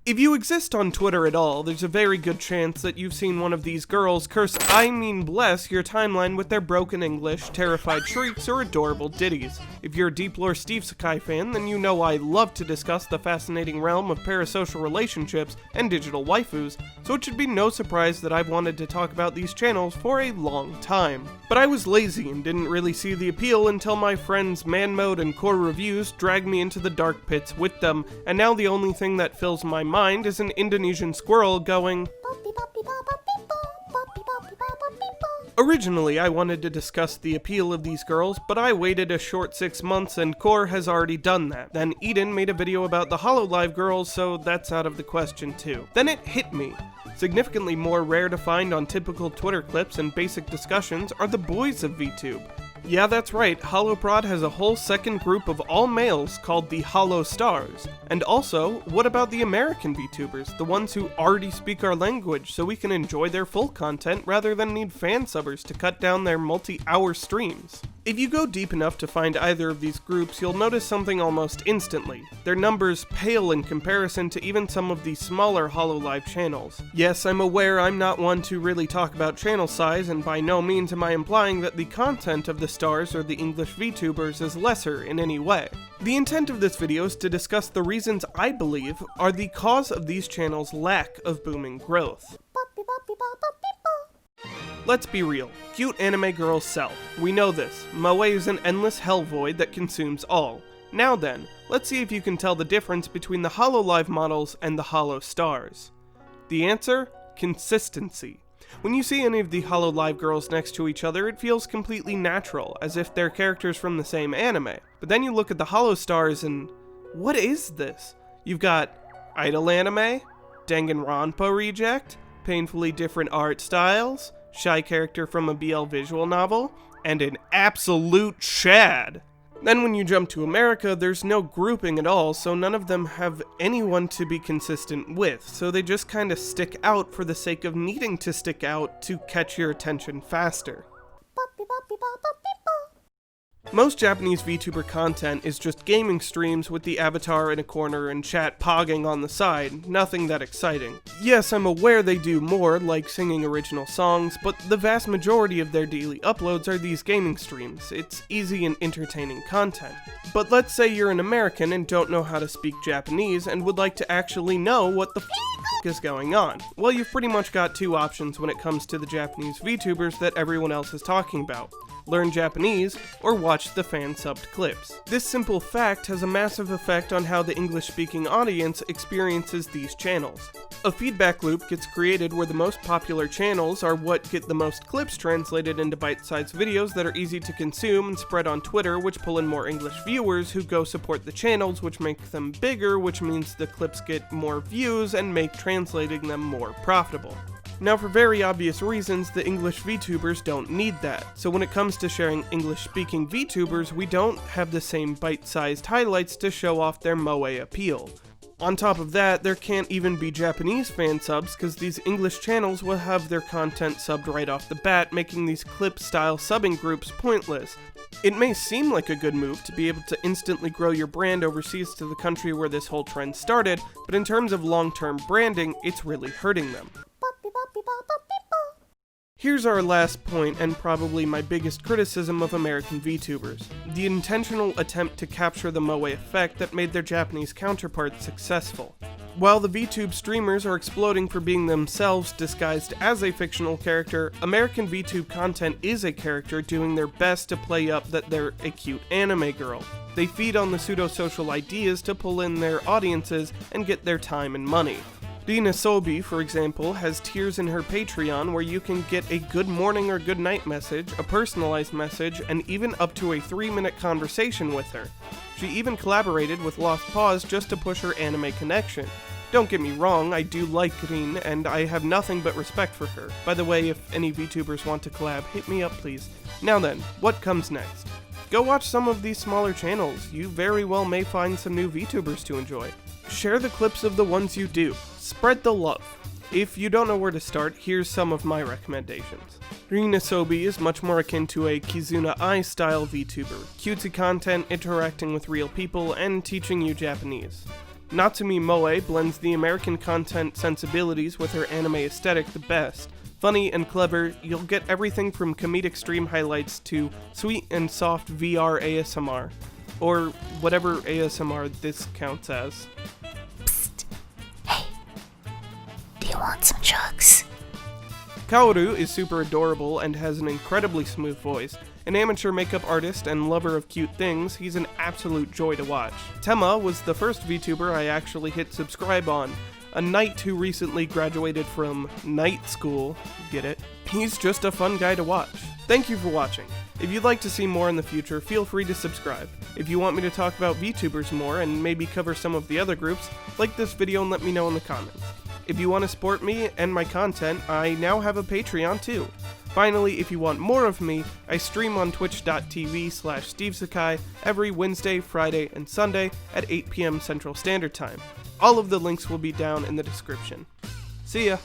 If you exist on Twitter at all, there's a very good chance that you've seen one of these girls curse bless your timeline with their broken English, terrified shrieks, or adorable ditties. If you're a Deep Lore Steve Sakai fan, then you know I love to discuss the fascinating realm of parasocial relationships and digital waifus, so it should be no surprise that I've wanted to talk about these channels for a long time. But I was lazy and didn't really see the appeal until my friends ManMode and Core Reviews dragged me into the dark pits with them, and now the only thing that fills my mind is an Indonesian squirrel going. Originally, I wanted to discuss the appeal of these girls, but I waited a short 6 months and Core has already done that. Then Eden made a video about the Hololive girls, so that's out of the question too. Then it hit me. Significantly more rare to find on typical Twitter clips and basic discussions are the boys of VTube. Yeah, that's right, Holoprod has a whole second group of all males called the Holo Stars. And also, what about the American VTubers, the ones who already speak our language so we can enjoy their full content rather than need fan subbers to cut down their multi-hour streams? If you go deep enough to find either of these groups, you'll notice something almost instantly. Their numbers pale in comparison to even some of the smaller Hololive channels. Yes, I'm aware I'm not one to really talk about channel size, and by no means am I implying that the content of the stars or the English VTubers is lesser in any way. The intent of this video is to discuss the reasons I believe are the cause of these channels' lack of booming growth. Let's be real, cute anime girls sell. We know this. Moe is an endless hell void that consumes all. Now then, let's see if you can tell the difference between the Hololive models and the Holo Stars. The answer? Consistency. When you see any of the Hololive girls next to each other, it feels completely natural, as if they're characters from the same anime. But then you look at the Holo Stars and... what is this? You've got idol anime, Danganronpa reject, painfully different art styles, shy character from a BL visual novel, and an absolute Chad. Then when you jump to America, there's no grouping at all, so none of them have anyone to be consistent with, so they just kinda stick out for the sake of needing to stick out to catch your attention faster. Most Japanese VTuber content is just gaming streams with the avatar in a corner and chat pogging on the side, nothing that exciting. Yes, I'm aware they do more, like singing original songs, but the vast majority of their daily uploads are these gaming streams. It's easy and entertaining content. But let's say you're an American and don't know how to speak Japanese and would like to actually know what the is going on. Well, you've pretty much got two options when it comes to the Japanese VTubers that everyone else is talking about. Learn Japanese, or watch the fan-subbed clips. This simple fact has a massive effect on how the English-speaking audience experiences these channels. A feedback loop gets created where the most popular channels are what get the most clips translated into bite-sized videos that are easy to consume and spread on Twitter, which pull in more English viewers who go support the channels, which make them bigger, which means the clips get more views and make translating them more profitable. Now, for very obvious reasons, the English VTubers don't need that, so when it comes to sharing English-speaking VTubers, we don't have the same bite-sized highlights to show off their moe appeal. On top of that, there can't even be Japanese fan subs because these English channels will have their content subbed right off the bat, making these clip-style subbing groups pointless. It may seem like a good move to be able to instantly grow your brand overseas to the country where this whole trend started, but in terms of long-term branding, it's really hurting them. Here's our last point, and probably my biggest criticism of American VTubers: the intentional attempt to capture the moe effect that made their Japanese counterparts successful. While the VTube streamers are exploding for being themselves disguised as a fictional character, American VTube content is a character doing their best to play up that they're a cute anime girl. They feed on the pseudo-social ideas to pull in their audiences and get their time and money. Dina Sobi, for example, has tiers in her Patreon where you can get a good morning or good night message, a personalized message, and even up to a 3-minute conversation with her. She even collaborated with Lost Paws just to push her anime connection. Don't get me wrong, I do like Green, and I have nothing but respect for her. By the way, if any VTubers want to collab, hit me up please. Now then, what comes next? Go watch some of these smaller channels. You very well may find some new VTubers to enjoy. Share the clips of the ones you do. Spread the love. If you don't know where to start, here's some of my recommendations. Rina Sobi is much more akin to a Kizuna Ai style VTuber. Cutesy content, interacting with real people, and teaching you Japanese. Natsumi Moe blends the American content sensibilities with her anime aesthetic the best. Funny and clever, you'll get everything from comedic stream highlights to sweet and soft VR ASMR. Or whatever ASMR this counts as. Psst. Hey, do you want some chugs? Kaoru is super adorable and has an incredibly smooth voice. An amateur makeup artist and lover of cute things, he's an absolute joy to watch. Tema was the first VTuber I actually hit subscribe on. A knight who recently graduated from night school, get it? He's just a fun guy to watch. Thank you for watching. If you'd like to see more in the future, feel free to subscribe. If you want me to talk about VTubers more and maybe cover some of the other groups, like this video and let me know in the comments. If you want to support me and my content, I now have a Patreon too. Finally, if you want more of me, I stream on twitch.tv/SteveSakai every Wednesday, Friday, and Sunday at 8 p.m. Central Standard Time. All of the links will be down in the description. See ya!